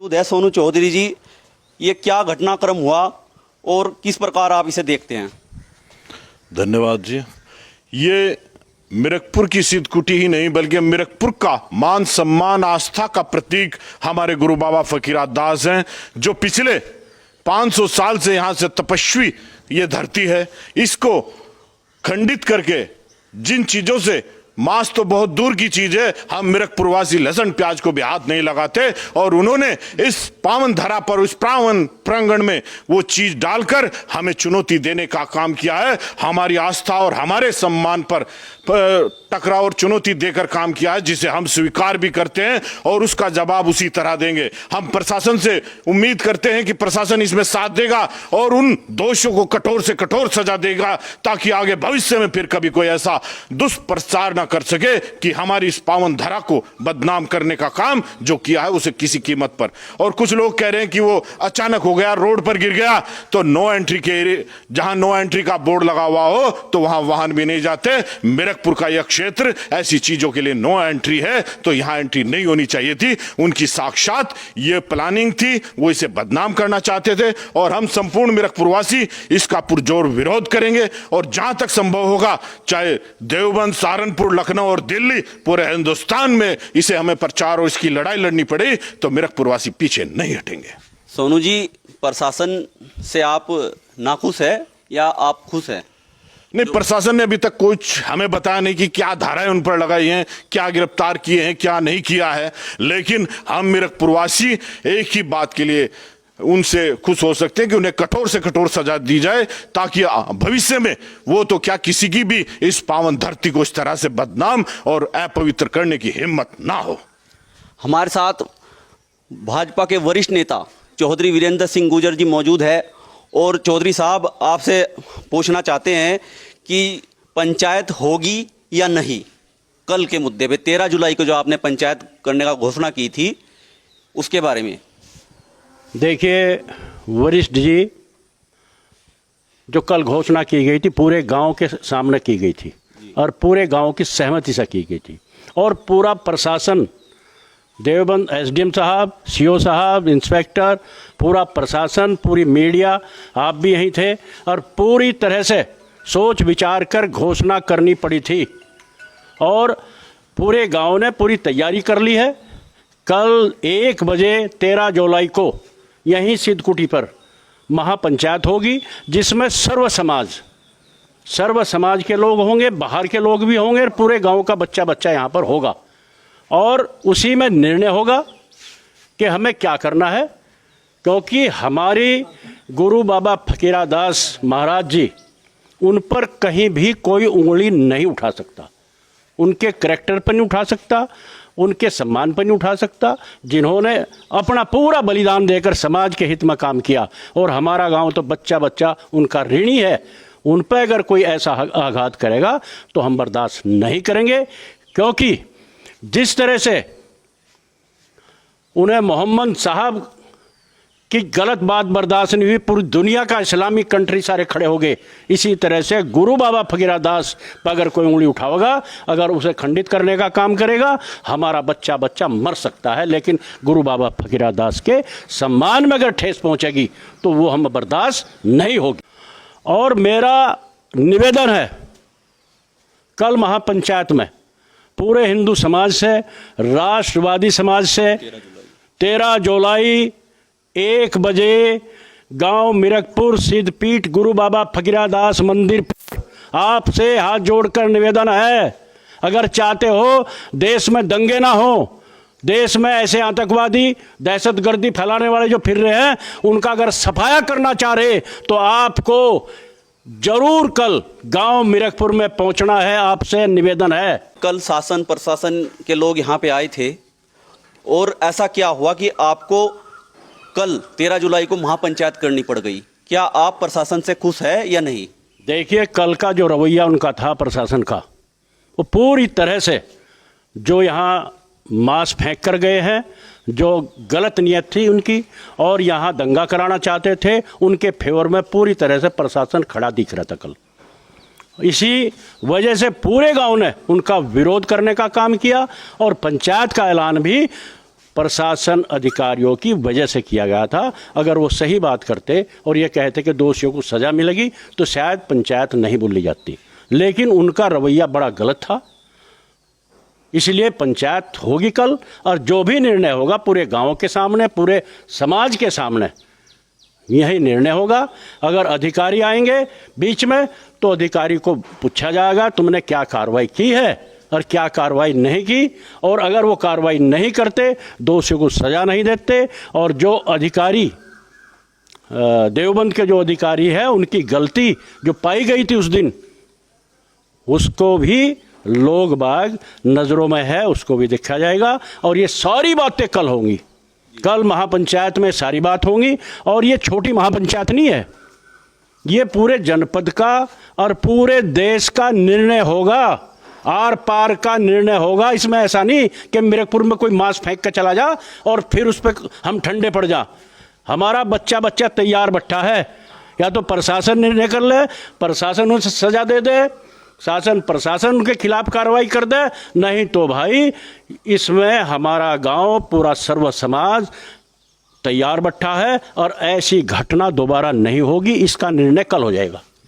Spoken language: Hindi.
उदय सोनू चौधरी जी, ये क्या घटनाक्रम हुआ और किस प्रकार आप इसे देखते हैं? धन्यवाद जी। ये मिरकपुर की सिद्धकुटी ही नहीं बल्कि मिरकपुर का मान सम्मान आस्था का प्रतीक हमारे गुरु बाबा फकीरात दास हैं, जो पिछले 500 साल से यहां से तपस्वी ये धरती है, इसको खंडित करके जिन चीजों से मांस तो बहुत दूर की चीज है, हम मिरकपुरवासी लहसुन प्याज को भी हाथ नहीं लगाते, और उन्होंने इस पावन धरा पर उस पावन प्रांगण में वो चीज डालकर हमें चुनौती देने का काम किया है। हमारी आस्था और हमारे सम्मान पर टकराव और चुनौती देकर काम किया है, जिसे हम स्वीकार भी करते हैं और उसका जवाब उसी तरह देंगे। हम प्रशासन से उम्मीद करते हैं कि प्रशासन इसमें साथ देगा और उन दोषियों को कठोर से कठोर सजा देगा, ताकि आगे भविष्य में फिर कभी कोई ऐसा दुष्प्रचार ना कर सके कि हमारी इस पावन धरा को बदनाम करने का काम जो किया है उसे किसी कीमत पर। और कुछ लोग कह रहे हैं कि वो अचानक हो गया, रोड पर गिर गया, तो नो एंट्री के एरिया, जहां नो एंट्री का बोर्ड लगा हुआ हो तो वहां वाहन भी नहीं जाते। मिरकपुर का यह क्षेत्र ऐसी चीजों के लिए नो एंट्री है, तो यहां एंट्री नहीं होनी चाहिए थी। उनकी साक्षात ये प्लानिंग थी, वो इसे बदनाम करना चाहते थे, और हम संपूर्ण मिरकपुरवासी इसका पुरजोर विरोध करेंगे। और जहां तक संभव होगा, चाहे देवबंद, सहारनपुर, लखनऊ और दिल्ली, पूरे हिंदुस्तान में इसे हमें प्रचार और इसकी लड़ाई लड़नी पड़े, तो मिरकपुरवासी पीछे नहीं हटेंगे। सोनू जी, प्रशासन से आप नाखुश है या आप खुश हैं? नहीं, प्रशासन ने अभी तक कुछ हमें बताया नहीं कि क्या धाराएं उन पर लगाई हैं, क्या गिरफ्तार किए हैं, क्या नहीं किया है। लेकिन हम मिरकपुरवासी एक ही बात के लिए उनसे खुश हो सकते हैं कि उन्हें कठोर से कठोर सजा दी जाए, ताकि भविष्य में वो तो क्या किसी की भी इस पावन धरती को इस तरह से बदनाम और अपवित्र करने की हिम्मत ना हो। हमारे साथ भाजपा के वरिष्ठ नेता चौधरी वीरेंद्र सिंह गुर्जर जी मौजूद है, और चौधरी साहब, आपसे पूछना चाहते हैं कि पंचायत होगी या नहीं कल के मुद्दे पे, 13 जुलाई को जो आपने पंचायत करने का घोषणा की थी, उसके बारे में। देखिए वरिष्ठ जी, जो कल घोषणा की गई थी पूरे गांव के सामने की गई थी और पूरे गांव की सहमति से की गई थी, और पूरा प्रशासन, देवबंद एसडीएम साहब, सीओ साहब, इंस्पेक्टर, पूरा प्रशासन, पूरी मीडिया, आप भी यहीं थे, और पूरी तरह से सोच विचार कर घोषणा करनी पड़ी थी। और पूरे गांव ने पूरी तैयारी कर ली है। कल 1 बजे 13 जुलाई को यहीं सिद्धकुटी पर महापंचायत होगी, जिसमें सर्व समाज के लोग होंगे, बाहर के लोग भी होंगे, और पूरे गांव का बच्चा बच्चा यहाँ पर होगा। और उसी में निर्णय होगा कि हमें क्या करना है, क्योंकि हमारी गुरु बाबा फकीरात दास महाराज जी, उन पर कहीं भी कोई उंगली नहीं उठा सकता, उनके करैक्टर पर नहीं उठा सकता, उनके सम्मान पर नहीं उठा सकता, जिन्होंने अपना पूरा बलिदान देकर समाज के हित में काम किया। और हमारा गांव तो बच्चा बच्चा उनका ऋणी है। उन पर अगर कोई ऐसा आघात करेगा तो हम बर्दाश्त नहीं करेंगे, क्योंकि जिस तरह से उन्हें मोहम्मद साहब की गलत बात बर्दाश्त नहीं हुई, पूरी दुनिया का इस्लामिक कंट्री सारे खड़े हो गए, इसी तरह से गुरु बाबा फकीरात दास पर अगर कोई उंगली उठाएगा, अगर उसे खंडित करने का काम करेगा, हमारा बच्चा बच्चा मर सकता है, लेकिन गुरु बाबा फकीरात दास के सम्मान में अगर ठेस पहुंचेगी तो वो हम बर्दाश्त नहीं होगी। और मेरा निवेदन है, कल महापंचायत में पूरे हिंदू समाज से, राष्ट्रवादी समाज से 13 जुलाई 1 बजे गांव मिरकपुर सिद्धपीठ गुरु बाबा फकीरात दास मंदिर, आपसे हाथ जोड़कर निवेदन है, अगर चाहते हो देश में दंगे ना हो, देश में ऐसे आतंकवादी दहशतगर्दी फैलाने वाले जो फिर रहे हैं, उनका अगर सफाया करना चाह रहे तो आपको जरूर कल गांव मिरकपुर में पहुंचना है, आपसे निवेदन है। कल शासन प्रशासन के लोग यहाँ पे आए थे, और ऐसा क्या हुआ कि आपको कल 13 जुलाई को महापंचायत करनी पड़ गई? क्या आप प्रशासन से खुश है या नहीं? देखिए, कल का जो रवैया उनका था प्रशासन का, वो पूरी तरह से जो यहाँ मांस फेंक कर गए हैं, जो गलत नियत थी उनकी, और यहाँ दंगा कराना चाहते थे, उनके फेवर में पूरी तरह से प्रशासन खड़ा दिख रहा था कल। इसी वजह से पूरे गांव ने उनका विरोध करने का काम किया, और पंचायत का ऐलान भी प्रशासन अधिकारियों की वजह से किया गया था। अगर वो सही बात करते और ये कहते कि दोषियों को सज़ा मिलेगी तो शायद पंचायत नहीं बोली जाती, लेकिन उनका रवैया बड़ा गलत था। इसलिए पंचायत होगी कल, और जो भी निर्णय होगा पूरे गांव के सामने, पूरे समाज के सामने यही निर्णय होगा। अगर अधिकारी आएंगे बीच में तो अधिकारी को पूछा जाएगा तुमने क्या कार्रवाई की है और क्या कार्रवाई नहीं की, और अगर वो कार्रवाई नहीं करते, दोषियों को सज़ा नहीं देते, और जो अधिकारी देवबंद के जो अधिकारी है उनकी गलती जो पाई गई थी उस दिन, उसको भी लोग बाग नज़रों में है, उसको भी देखा जाएगा। और ये सारी बातें कल होंगी, कल महापंचायत में सारी बात होंगी। और ये छोटी महापंचायत नहीं है, ये पूरे जनपद का और पूरे देश का निर्णय होगा, आर पार का निर्णय होगा। इसमें ऐसा नहीं कि मीरकपुर में कोई मांस फेंक कर चला जा और फिर उस पर हम ठंडे पड़ जा। हमारा बच्चा बच्चा तैयार बैठा है, या तो प्रशासन निर्णय कर ले, प्रशासन उसे सजा दे दे, प्रशासन उनके खिलाफ कार्रवाई कर दे, नहीं तो भाई इसमें हमारा गांव पूरा सर्व समाज तैयार बैठा है और ऐसी घटना दोबारा नहीं होगी। इसका निर्णय कल हो जाएगा।